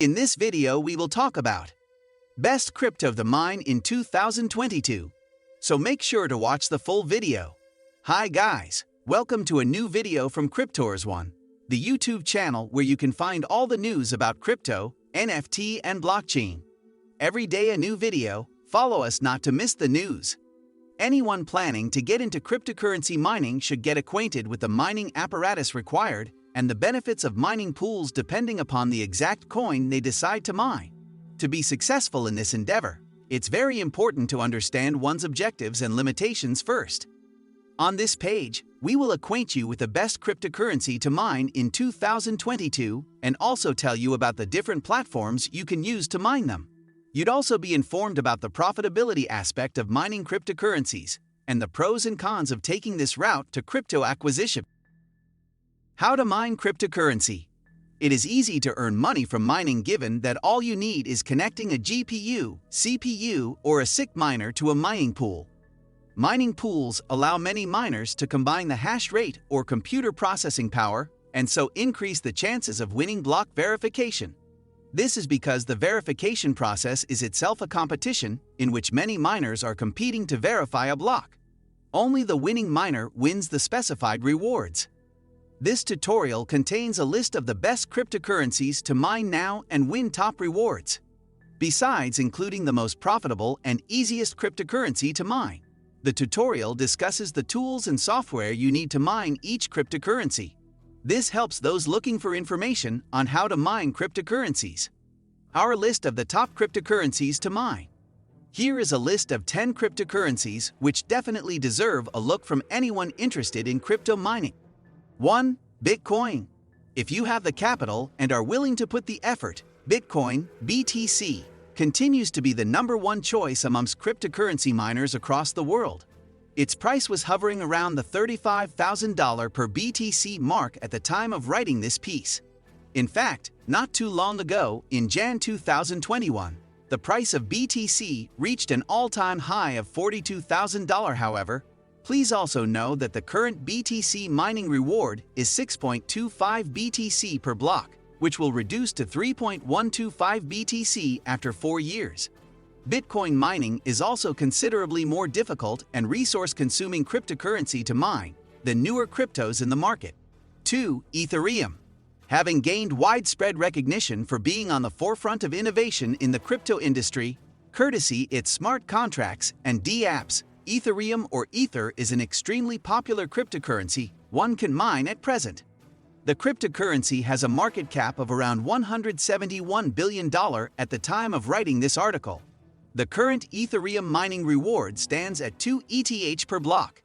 In this video, we will talk about best crypto to mine in 2022. So make sure to watch the full video. Hi guys, welcome to a new video from Cryptours1, the YouTube channel where you can find all the news about crypto, NFT, and blockchain. Every day a new video, follow us not to miss the news. Anyone planning to get into cryptocurrency mining should get acquainted with the mining apparatus required and the benefits of mining pools depending upon the exact coin they decide to mine. To be successful in this endeavor, it's very important to understand one's objectives and limitations first. On this page, we will acquaint you with the best cryptocurrency to mine in 2022 and also tell you about the different platforms you can use to mine them. You'd also be informed about the profitability aspect of mining cryptocurrencies and the pros and cons of taking this route to crypto acquisition. How to mine cryptocurrency. It is easy to earn money from mining given that all you need is connecting a GPU, CPU, or a SIC miner to a mining pool. Mining pools allow many miners to combine the hash rate or computer processing power and so increase the chances of winning block verification. This is because the verification process is itself a competition in which many miners are competing to verify a block. Only the winning miner wins the specified rewards. This tutorial contains a list of the best cryptocurrencies to mine now and win top rewards, besides including the most profitable and easiest cryptocurrency to mine. The tutorial discusses the tools and software you need to mine each cryptocurrency. This helps those looking for information on how to mine cryptocurrencies. Our list of the top cryptocurrencies to mine. Here is a list of 10 cryptocurrencies which definitely deserve a look from anyone interested in crypto mining. 1. Bitcoin. If you have the capital and are willing to put the effort, Bitcoin, BTC, continues to be the #1 choice amongst cryptocurrency miners across the world. Its price was hovering around the $35,000 per BTC mark at the time of writing this piece. In fact, not too long ago, in Jan 2021, the price of BTC reached an all-time high of $42,000. However, please also know that the current BTC mining reward is 6.25 BTC per block, which will reduce to 3.125 BTC after 4 years. Bitcoin mining is also considerably more difficult and resource-consuming cryptocurrency to mine than newer cryptos in the market. 2. Ethereum. Having gained widespread recognition for being on the forefront of innovation in the crypto industry, courtesy its smart contracts and dApps, Ethereum or Ether is an extremely popular cryptocurrency one can mine at present. The cryptocurrency has a market cap of around $171 billion at the time of writing this article. The current Ethereum mining reward stands at 2 ETH per block.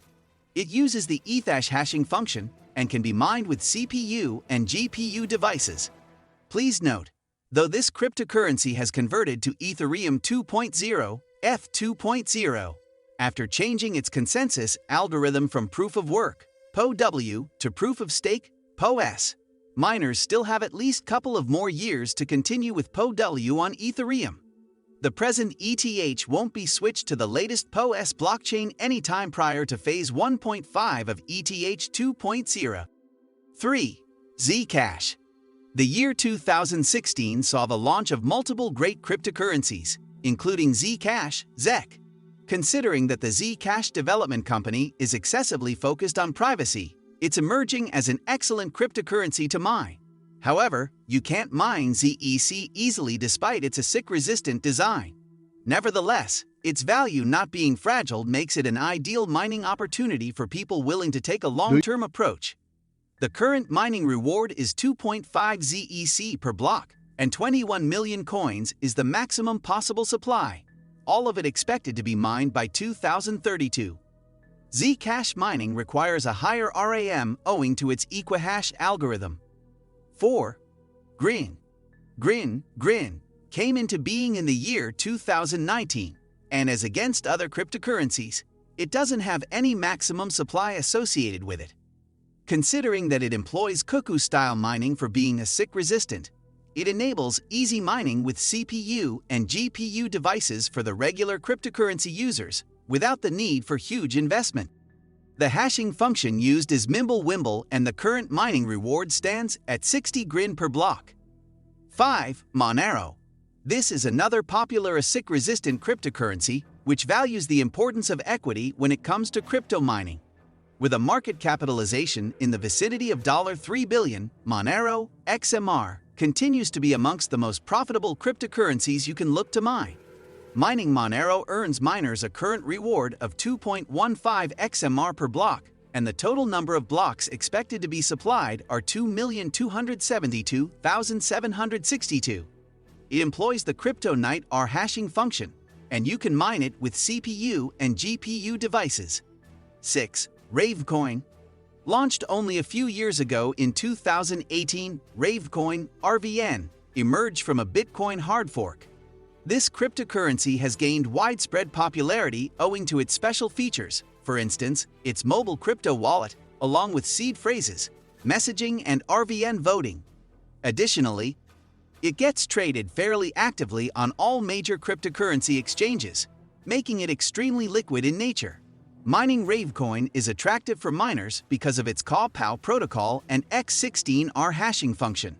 It uses the Ethash hashing function and can be mined with CPU and GPU devices. Please note, though this cryptocurrency has converted to Ethereum 2.0, ETH 2.0, after changing its consensus algorithm from proof of work, POW, to proof of stake, POS, miners still have at least couple of more years to continue with POW on Ethereum. The present ETH won't be switched to the latest POS blockchain anytime prior to phase 1.5 of ETH 2.0. 3. Zcash. The year 2016 saw the launch of multiple great cryptocurrencies, including Zcash, ZEC. Considering that the Zcash development company is excessively focused on privacy, it's emerging as an excellent cryptocurrency to mine. However, you can't mine ZEC easily despite its ASIC-resistant design. Nevertheless, its value not being fragile makes it an ideal mining opportunity for people willing to take a long-term approach. The current mining reward is 2.5 ZEC per block, and 21 million coins is the maximum possible supply, all of it expected to be mined by 2032. Zcash mining requires a higher RAM owing to its equihash algorithm. 4. Grin. Grin came into being in the year 2019, and as against other cryptocurrencies, it doesn't have any maximum supply associated with it. Considering that it employs cuckoo-style mining for being ASIC-resistant, it enables easy mining with CPU and GPU devices for the regular cryptocurrency users without the need for huge investment. The hashing function used is Mimblewimble and the current mining reward stands at 60 Grin per block. 5. Monero. This is another popular ASIC-resistant cryptocurrency which values the importance of equity when it comes to crypto mining. With a market capitalization in the vicinity of $3 billion, Monero, XMR, continues to be amongst the most profitable cryptocurrencies you can look to mine. Mining Monero earns miners a current reward of 2.15 XMR per block, and the total number of blocks expected to be supplied are 2,272,762. It employs the CryptoNight R hashing function, and you can mine it with CPU and GPU devices. 6. Ravecoin. Launched only a few years ago in 2018, Ravecoin, RVN, emerged from a Bitcoin hard fork. This cryptocurrency has gained widespread popularity owing to its special features, for instance, its mobile crypto wallet, along with seed phrases, messaging, and RVN voting. Additionally, it gets traded fairly actively on all major cryptocurrency exchanges, making it extremely liquid in nature. Mining Ravecoin is attractive for miners because of its CAW-POW protocol and X16R hashing function.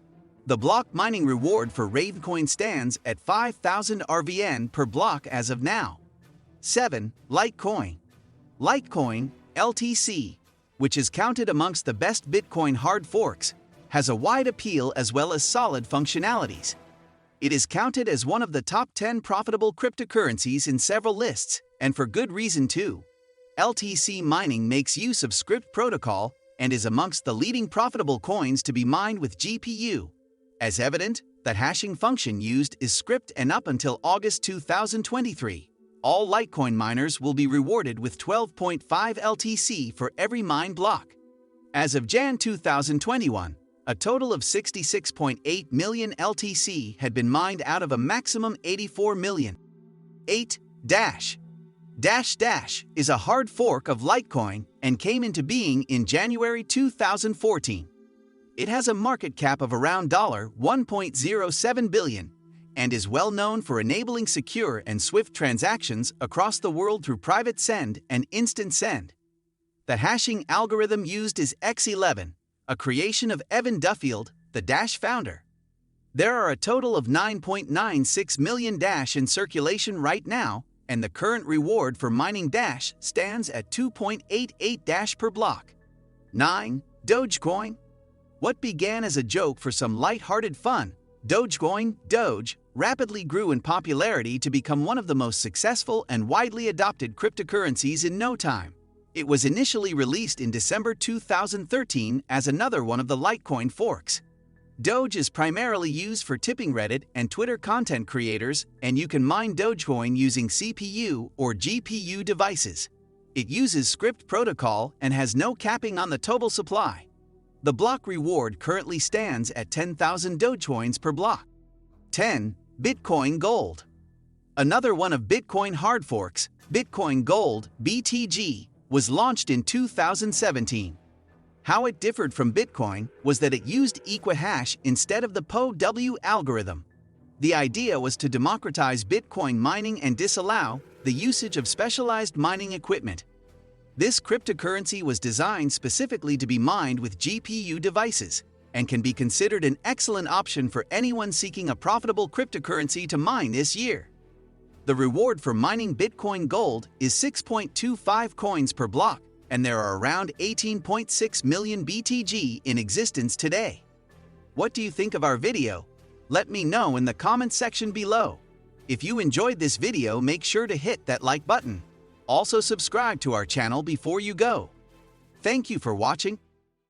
The block mining reward for Ravecoin stands at 5,000 RVN per block as of now. 7. Litecoin. Litecoin, LTC, which is counted amongst the best Bitcoin hard forks, has a wide appeal as well as solid functionalities. It is counted as one of the top 10 profitable cryptocurrencies in several lists, and for good reason too. LTC mining makes use of Script protocol and is amongst the leading profitable coins to be mined with GPU. As evident, the hashing function used is Script, and up until August 2023, all Litecoin miners will be rewarded with 12.5 LTC for every mined block. As of Jan 2021, a total of 66.8 million LTC had been mined out of a maximum 84 million. 8. Dash. Dash is a hard fork of Litecoin and came into being in January 2014. It has a market cap of around $1.07 billion and is well known for enabling secure and swift transactions across the world through private send and instant send. The hashing algorithm used is X11, a creation of Evan Duffield, the Dash founder. There are a total of 9.96 million Dash in circulation right now, and the current reward for mining Dash stands at 2.88 Dash per block. 9. Dogecoin. What began as a joke for some light-hearted fun, Dogecoin, Doge, rapidly grew in popularity to become one of the most successful and widely adopted cryptocurrencies in no time. It was initially released in December 2013 as another one of the Litecoin forks. Doge is primarily used for tipping Reddit and Twitter content creators, and you can mine Dogecoin using CPU or GPU devices. It uses Script protocol and has no capping on the total supply. The block reward currently stands at 10,000 Dogecoins per block. 10. Bitcoin Gold. Another one of Bitcoin hard forks, Bitcoin Gold, BTG, was launched in 2017. How it differed from Bitcoin was that it used Equihash instead of the POW algorithm. The idea was to democratize Bitcoin mining and disallow the usage of specialized mining equipment. This cryptocurrency was designed specifically to be mined with GPU devices and can be considered an excellent option for anyone seeking a profitable cryptocurrency to mine this year. The reward for mining Bitcoin Gold is 6.25 coins per block, and there are around 18.6 million BTG in existence today. What do you think of our video? Let me know in the comments section below. If you enjoyed this video, make sure to hit that like button. Also subscribe to our channel before you go. Thank you for watching.